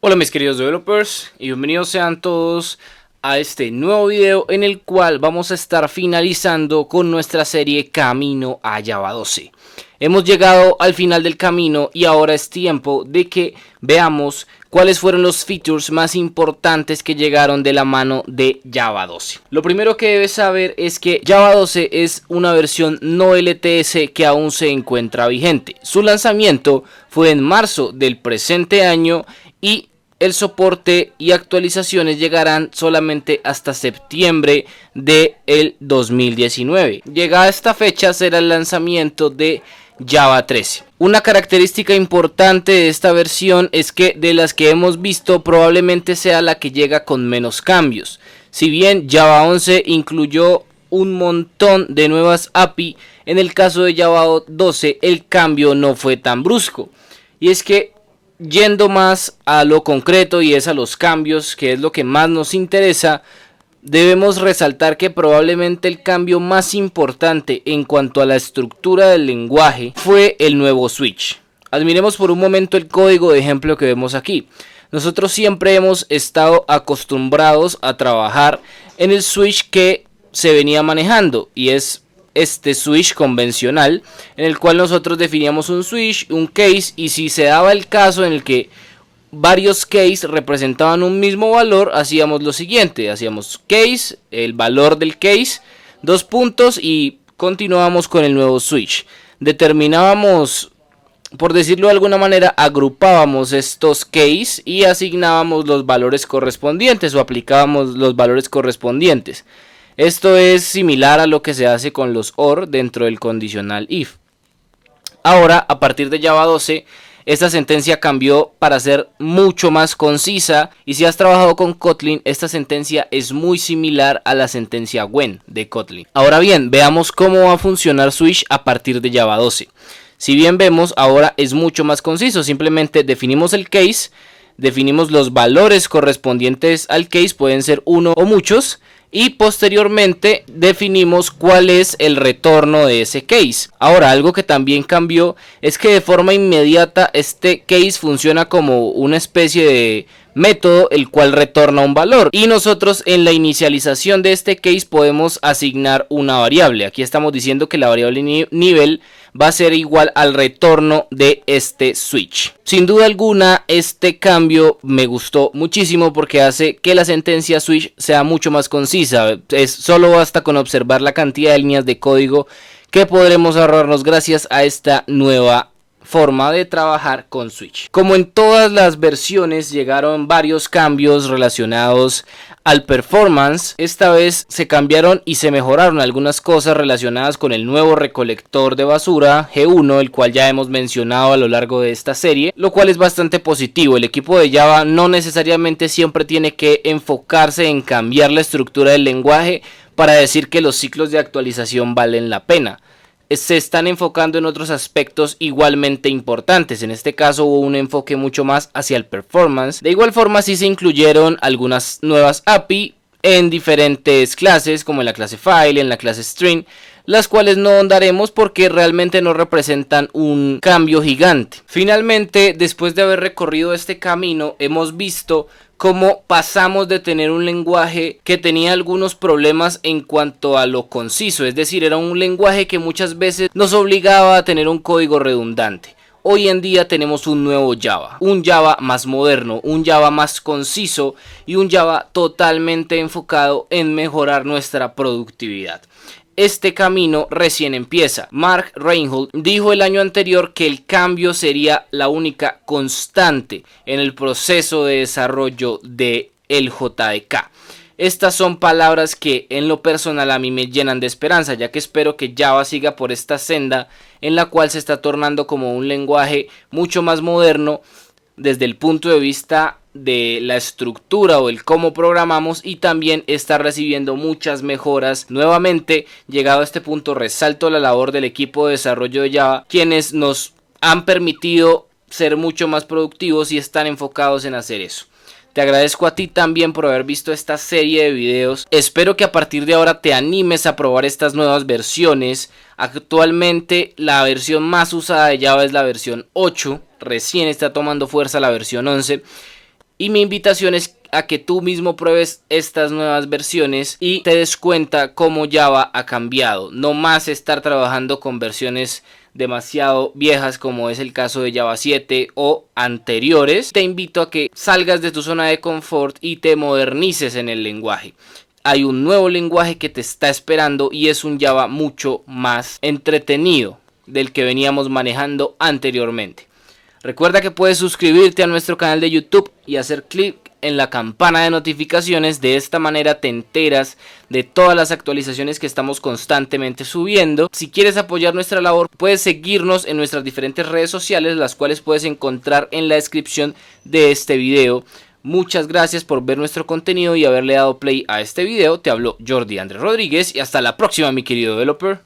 Hola mis queridos developers y bienvenidos sean todos a este nuevo video en el cual vamos a estar finalizando con nuestra serie Camino a Java 12. Hemos llegado al final del camino y ahora es tiempo de que veamos cuáles fueron los features más importantes que llegaron de la mano de Java 12. Lo primero que debes saber es que Java 12 es una versión no LTS que aún se encuentra vigente. Su lanzamiento fue en marzo del presente año y el soporte y actualizaciones llegarán solamente hasta septiembre del 2019. Llegada esta fecha será el lanzamiento de Java 13. Una característica importante de esta versión es que de las que hemos visto probablemente sea la que llega con menos cambios. Si bien Java 11 incluyó un montón de nuevas API, en el caso de Java 12 el cambio no fue tan brusco. Y es que yendo más a lo concreto y es a los cambios, que es lo que más nos interesa, debemos resaltar que probablemente el cambio más importante en cuanto a la estructura del lenguaje fue el nuevo switch. Admiremos por un momento el código de ejemplo que vemos aquí. Nosotros siempre hemos estado acostumbrados a trabajar en el switch que se venía manejando y es este switch convencional en el cual nosotros definíamos un switch, un case, y si se daba el caso en el que varios case representaban un mismo valor, hacíamos lo siguiente: hacíamos case, el valor del case, dos puntos y continuábamos con el nuevo switch. Determinábamos, por decirlo de alguna manera, agrupábamos estos case y asignábamos los valores correspondientes o aplicábamos los valores correspondientes. Esto es similar a lo que se hace con los OR dentro del condicional if. Ahora, a partir de Java 12, esta sentencia cambió para ser mucho más concisa, y si has trabajado con Kotlin, esta sentencia es muy similar a la sentencia when de Kotlin. Ahora bien, veamos cómo va a funcionar switch a partir de Java 12. Si bien vemos, ahora es mucho más conciso. Simplemente definimos el case, definimos los valores correspondientes al case, pueden ser uno o muchos, y posteriormente definimos cuál es el retorno de ese case. Ahora, algo que también cambió es que de forma inmediata este case funciona como una especie de método el cual retorna un valor, y nosotros en la inicialización de este case podemos asignar una variable. Aquí estamos diciendo que la variable nivel va a ser igual al retorno de este switch. Sin duda alguna, este cambio me gustó muchísimo porque hace que la sentencia switch sea mucho más concisa. Solo basta con observar la cantidad de líneas de código que podremos ahorrarnos gracias a esta nueva forma de trabajar con switch. Como en todas las versiones, llegaron varios cambios relacionados al performance. Esta vez se cambiaron y se mejoraron algunas cosas relacionadas con el nuevo recolector de basura G1, el cual ya hemos mencionado a lo largo de esta serie, lo cual es bastante positivo. El equipo de Java no necesariamente siempre tiene que enfocarse en cambiar la estructura del lenguaje para decir que los ciclos de actualización valen la pena. Se están enfocando en otros aspectos igualmente importantes. En este caso hubo un enfoque mucho más hacia el performance. De igual forma sí se incluyeron algunas nuevas API en diferentes clases, como en la clase file, en la clase string, las cuales no ahondaremos porque realmente no representan un cambio gigante. Finalmente, después de haber recorrido este camino, hemos visto cómo pasamos de tener un lenguaje que tenía algunos problemas en cuanto a lo conciso, es decir, era un lenguaje que muchas veces nos obligaba a tener un código redundante. Hoy en día tenemos un nuevo Java, un Java más moderno, un Java más conciso y un Java totalmente enfocado en mejorar nuestra productividad. Este camino recién empieza. Mark Reinhold dijo el año anterior que el cambio sería la única constante en el proceso de desarrollo del JDK. Estas son palabras que en lo personal a mí me llenan de esperanza, ya que espero que Java siga por esta senda en la cual se está tornando como un lenguaje mucho más moderno desde el punto de vista de la estructura o el cómo programamos, y también está recibiendo muchas mejoras. Nuevamente, llegado a este punto, resalto la labor del equipo de desarrollo de Java, quienes nos han permitido ser mucho más productivos y están enfocados en hacer eso. Te agradezco a ti también por haber visto esta serie de videos. Espero que a partir de ahora te animes a probar estas nuevas versiones. Actualmente la versión más usada de Java es la versión 8. Recién está tomando fuerza la versión 11. Y mi invitación es a que tú mismo pruebes estas nuevas versiones y te des cuenta cómo Java ha cambiado. No más estar trabajando con versiones demasiado viejas como es el caso de Java 7 o anteriores. Te invito a que salgas de tu zona de confort y te modernices en el lenguaje. Hay un nuevo lenguaje que te está esperando y es un Java mucho más entretenido del que veníamos manejando anteriormente. Recuerda que puedes suscribirte a nuestro canal de YouTube y hacer clic en la campana de notificaciones. De esta manera te enteras de todas las actualizaciones que estamos constantemente subiendo. Si quieres apoyar nuestra labor, puedes seguirnos en nuestras diferentes redes sociales, las cuales puedes encontrar en la descripción de este video. Muchas gracias por ver nuestro contenido y haberle dado play a este video. Te habló Jordi Andrés Rodríguez y hasta la próxima, mi querido developer.